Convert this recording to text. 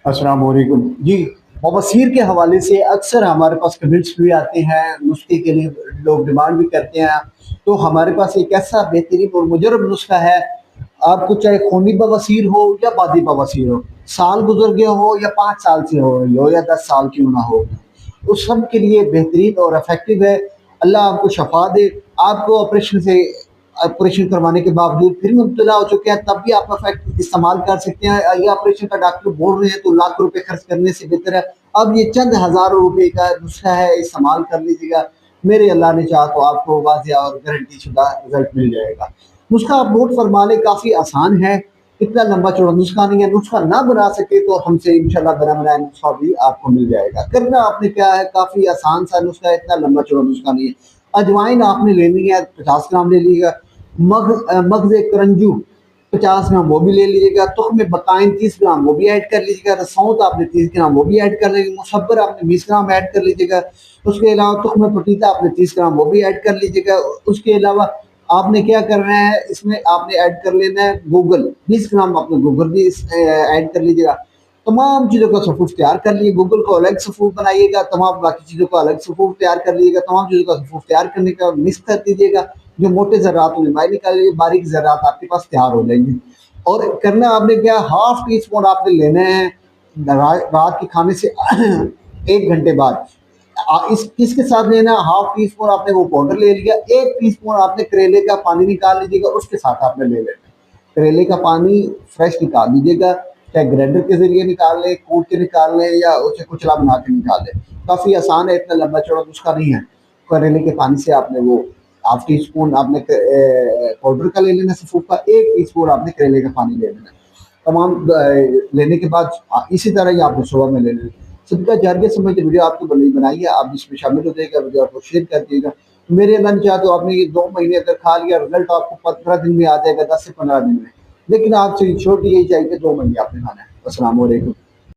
अस्सलाम वालेकुम जी। बवासीर के हवाले से अक्सर हमारे पास कमेंट्स भी आते हैं, नुस्खे के लिए लोग डिमांड भी करते हैं। तो हमारे पास एक ऐसा बेहतरीन और मुजरब नुस्खा है। आपको चाहे खूनी बवासीर हो या बादी बवासीर हो, साल गुजर गया हो या 5 साल से हो रही हो या 10 साल क्यों ना हो, उस सब के लिए बेहतरीन और इफेक्टिव है। अल्लाह आपको शफा दे। आपको ऑपरेशन करवाने के बावजूद फिर मुब्तला हो चुके हैं, तब भी आप इफेक्ट इस्तेमाल कर सकते हैं। ये ऑपरेशन का डॉक्टर बोल रहे हैं तो लाख रुपए खर्च करने से बेहतर है अब ये चंद हज़ारों रुपए का नुस्खा है, इस्तेमाल कर लीजिएगा। मेरे अल्लाह ने चाहा तो आपको वाज़ेह और गारंटी शुदा रिजल्ट मिल जाएगा। नुस्खा आप नोट फरमा लें, काफ़ी आसान है, इतना लंबा चौड़ा नुस्खा नहीं है। नुस्खा ना बना सके तो हमसे इंशाल्लाह बना बनाया नुस्खा भी आपको मिल जाएगा। करना आपने क्या है, काफ़ी आसान सा नुस्खा है, इतना लंबा चौड़ा नुस्खा नहीं है। अजवाइन आपने लेनी है, 50 ग्राम ले लीजिएगा। मगज करंजू 50 ग्राम वो भी ले लीजिएगा। तुख्म बकाइन 30 ग्राम वो भी ऐड कर लीजिएगा। सौंठ आपने 30 ग्राम वो भी ऐड कर लीजिएगा। मुसब्बर आपने 20 ग्राम ऐड कर लीजिएगा। उसके अलावा तुख्म पपीता आपने 30 ग्राम वो भी ऐड कर लीजिएगा। उसके अलावा आपने क्या करना है, इसमें आपने ऐड कर लेना है गूगल, 20 ग्राम आपने गूगल भी ऐड कर लीजिएगा। तमाम चीज़ों का सफ़ूफ तैयार कर लिए, गूगल को अलग सफ़ूफ बनाइएगा, तमाम बाकी चीज़ों का अलग सफ़ूफ तैयार कर लीजिएगा। तमाम चीज़ों का सफ़ूफ तैयार करने का मिक्स कर दीजिएगा। जो मोटे ज़रात उन्हें बाहर निकाल लीजिए, बारीक ज़रात आपके पास तैयार हो जाएंगे। और करना आपने क्या, हाफ टी स्पून आपने लेना है रात के खाने से 1 घंटे बाद। इसके साथ लेना, हाफ टी स्पून आपने वो पाउडर ले लिया। 1 टीस्पून आपने करेले का पानी निकाल लीजिएगा, उसके साथ आपने ले लेना। करेले का पानी फ्रेश निकाल लीजिएगा, चाहे ग्राइंडर के जरिए निकाल लें, कूट के निकाल लें या उसे कुचला बना के निकाल लें। काफ़ी आसान है, इतना लंबा चौड़ा नुस्खा नहीं है। करेले के पानी से आपने वो हाफ टी स्पून आपने पाउडर का ले लेना सफ़ूफ का, 1 टीस्पून आपने करेले का पानी ले लेना। तमाम लेने के बाद इसी तरह ही आपने सुबह में ले लेना। सबका जारिया समझ वीडियो आपको बनाई है, आप इसमें शामिल हो जाएगा, वीडियो आपको शेयर कर दिएगा। मेरे अल्लाह ने चाहा तो आपने ये 2 महीने अगर खा लिया, रिजल्ट आपको 15 दिन में आ जाएगा, 10 से 15 दिन में। लेकिन आपसे छोटी यही चाहिए कि 2 महीने आपने खाना है। अस्सलाम वालेकुम।